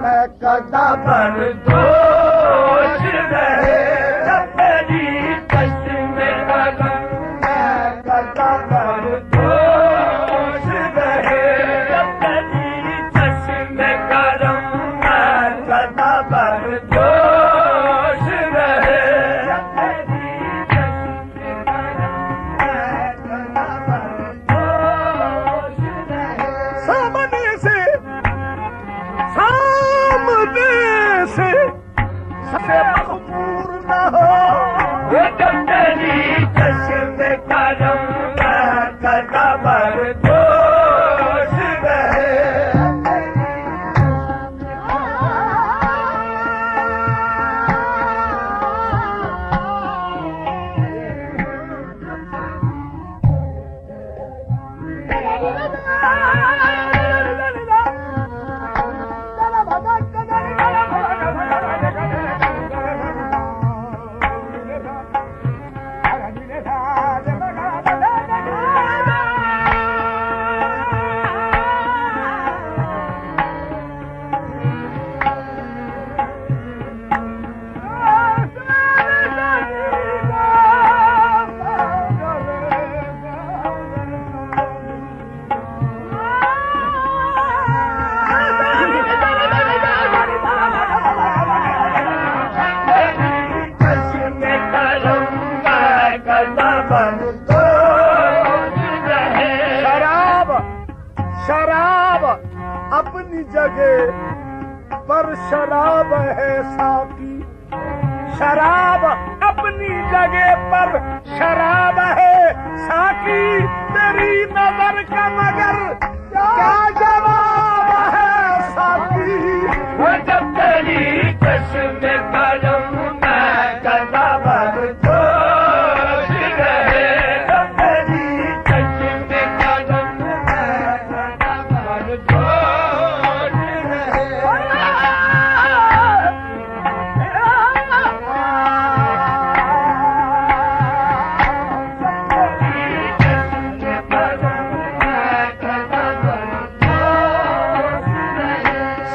मैं कदा बर्दोश रहे जब तेरी चश्मे करम मैं कदा बर्दोश रहे जब तेरी चश्मे करम मैं कदा बर्दोश रहे जब तेरी चश्मे करम मैं कदा बर्दोश रहे। सामने से सबसे मकबूल न हो ये जब तेरी चश्मे करम मैं कदा बर्दोश रहे। शराब अपनी जगह पर शराब है साकी, शराब अपनी जगह पर शराब है साकी, तेरी नजर का मगर क्या जवाब है साकी। जब तेरी चश्मे करम मैं कदा बर्दोश रहे जब तेरी चश्मे करम मैं कदा बर्दोश रहे।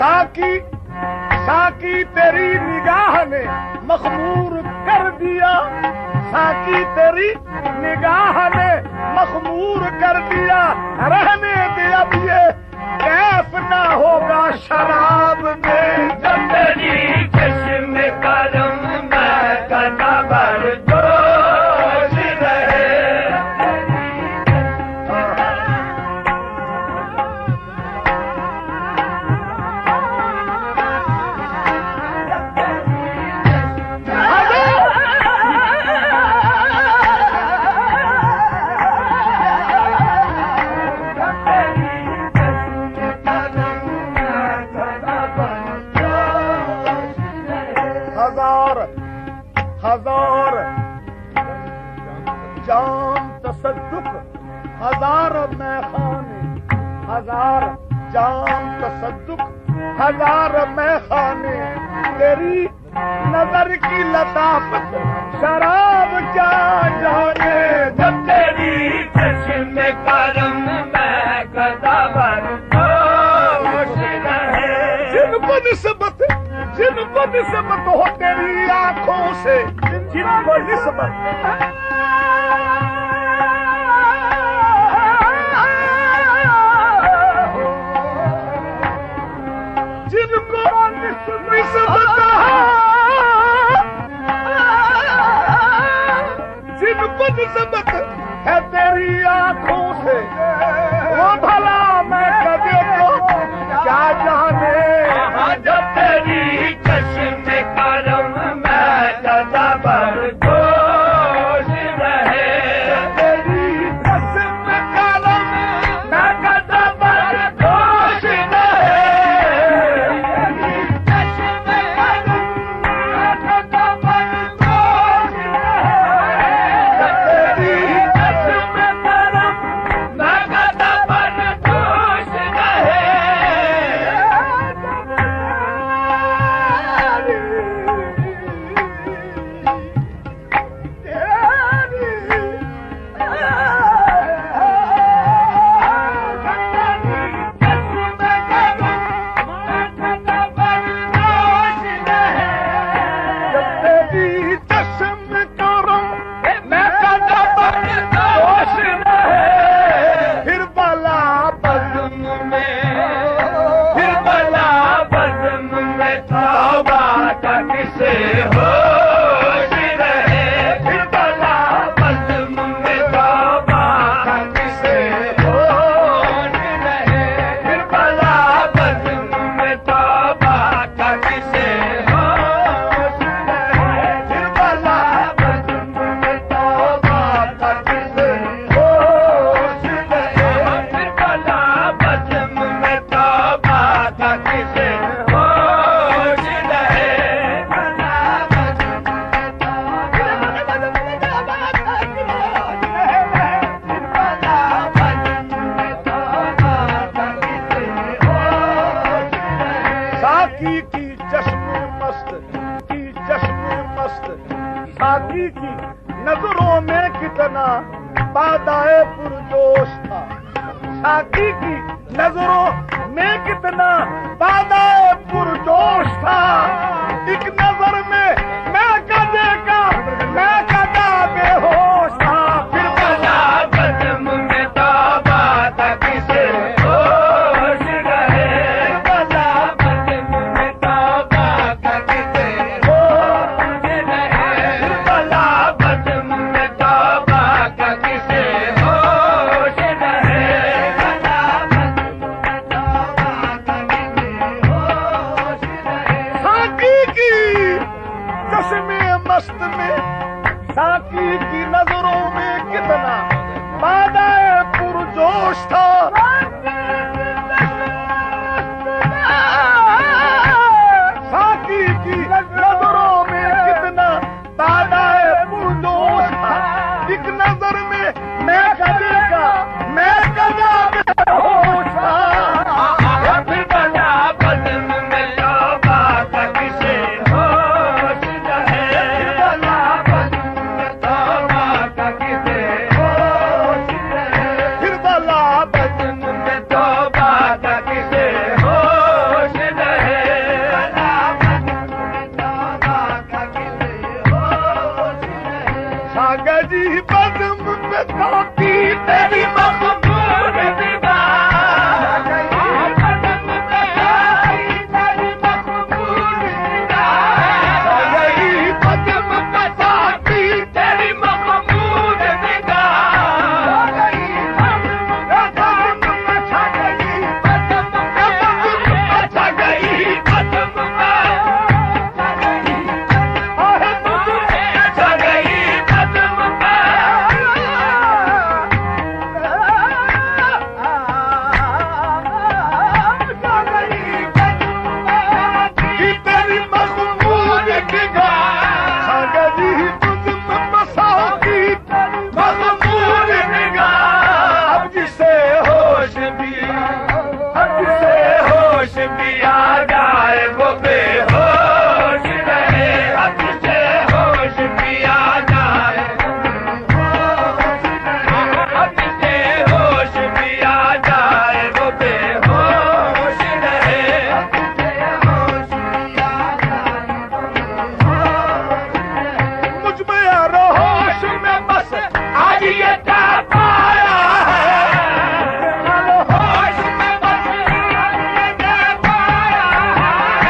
साकी साकी तेरी निगाह ने मखमूर कर दिया, साकी तेरी निगाह ने मखमूर कर दिया, रहने दे अब ये कैफ ना होगा शराब में। जब तेरी चश्मे करम मैं कदा बर्दोश रहे। हजार जाम तसद्दुक हजार मैखाने, हजार जाम तसद्दुक हजार मैखाने, तेरी नजर की लताफत शराब क्या जाने। जब तेरी चश्मे करम मैं कदा बर्दोश रहे। जिनको निस्बत हो तेरी आंखों से, जिनको निस्बत जिनको निस्बत है तेरी आंखों से, वो भला मैं कदे को क्या जाने। जब तेरी चश्मे करम मैं कदा बर्दोश रहे। तेरी चश्मे करम मैं कदा बर्दोश रहे। चश्मे करम मैं कदा बर्दोश रहे। तेरी की चश्मे मस्त साकी की नजरों में कितना बादाए पुरजोश था। साकी की नजरों में कितना बादाए पुरजोश था। एक नजर में मैं कदा बेहोश था। फिर बला बदम में तौबा था किसे होश रहे। बला बदम में तौबा था किसे होश रहे। बला बदम में तौबा था किसे होश रहे। बला बदम में तौबा था किसे होश रहे। साकी की चश्मे मस्त में साकी की नजरों में कितना बादाए पुरजोश था। साकी की नजरों में कितना बादाए पुरजोश था। एक नजर में मैं कदा बेहोश था। फिर बला बदन में तौबा था किसे होश रहे। बला बदन में तौबा था किसे होश रहे। फिर बला बदन में तौबा था किसे होश रहे। बला बदन में तौबा था किसे होश रहे। सागा जी बदम में तौकी तेरी मखबूल निगाह। बदम में आई तेरी मखबूल निगाह। गई बदम में साकी तेरी मखबूल निगाह। गई बदम में छा गई बदम में छा गई बदम में छा गई बदम की तेरी मखबूल निगाह। सागा जी बदम में साकी मखबूल निगाह। अब जिसे होश भी आ जाए वो बेहोश रहे। अब जिसे होश भी आ जाए। अब जिसे होश भी आ जाए वो बेहोश रहे। मुझ में यार होश में बस आज ये क्या पाया है। होश में बस आज ये क्या पाया है।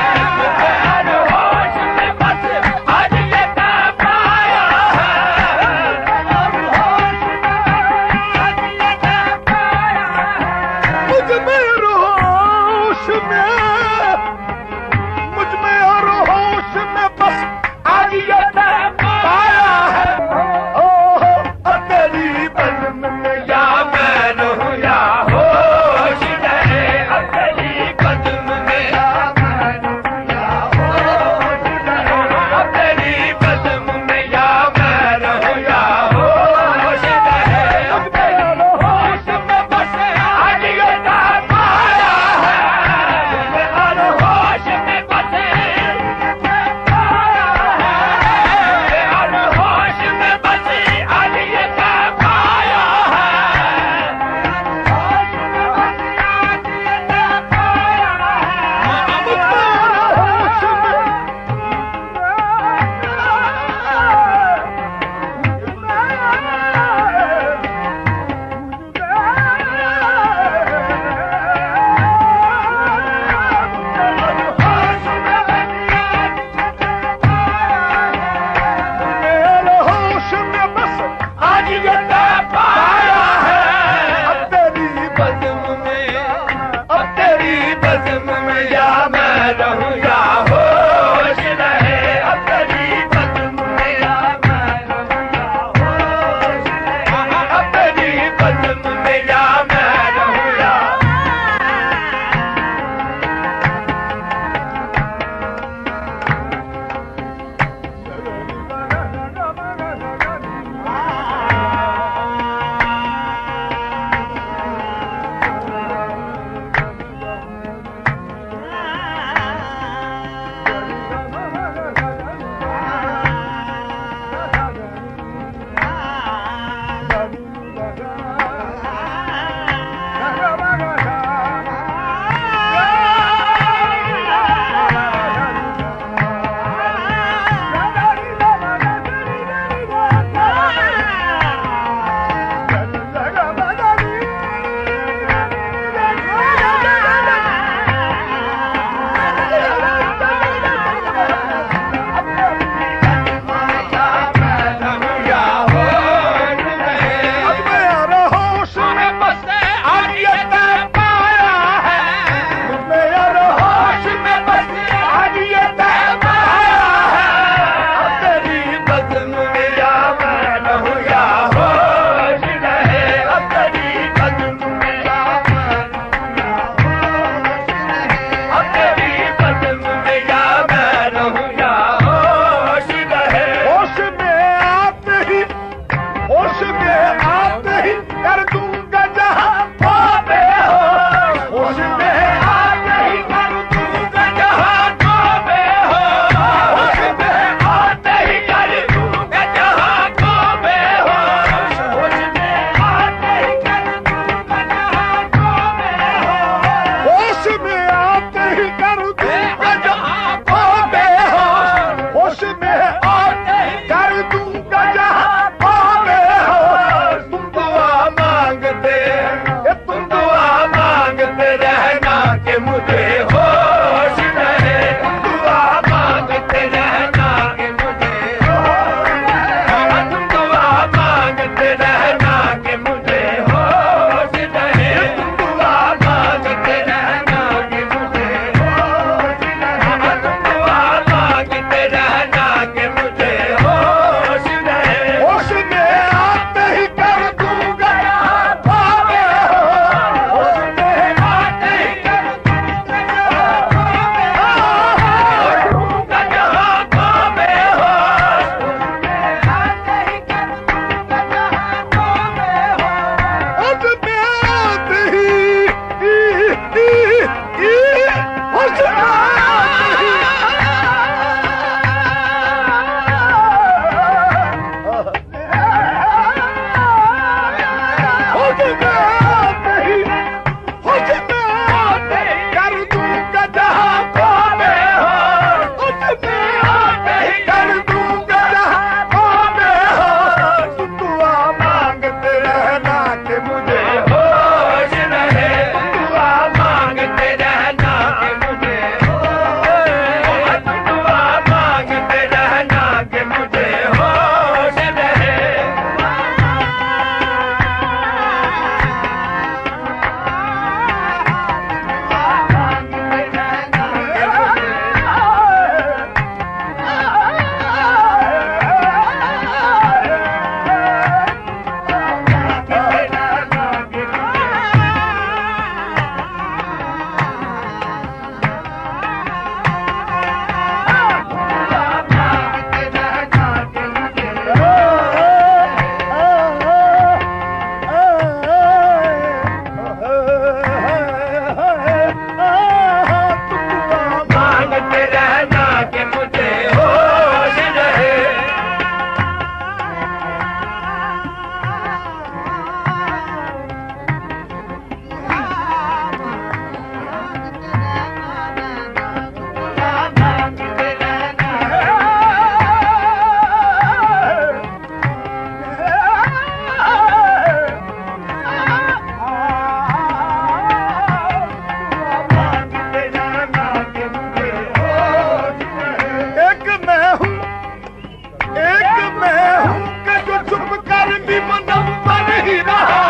भी मुनव्वर ही रहा।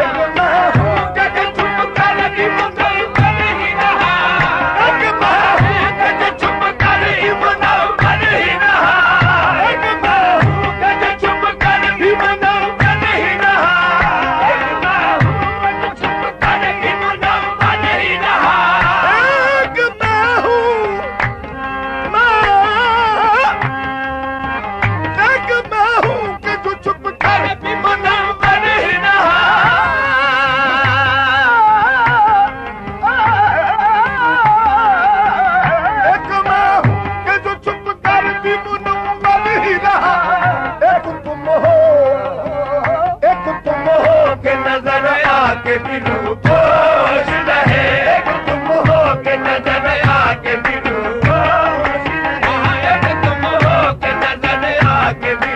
एक मैं हूँ कि जो छुप कर भी मुनव्वर ही रहा। एक मैं हूँ कि जो छुप कर भी मुनव्वर ही रहा। एक मैं हूँ कि जो छुप कर भी मुनव्वर ही रहा। एक मैं हूँ कि जो छुप कर भी मुनव्वर ही रहा। एक मैं हूँ एक मैं हूँ कि जो छुप कर भी मुनव्वर ही रहा। एक मैं हूँ कि जो छुप कर भी मुनव्वर ही रहा। एक तुम हो कि नजर आके भी रूपोश रहे। एक तुम हो कि नजर आके भी रूपोश रहे। एक तुम हो कि नजर आके भी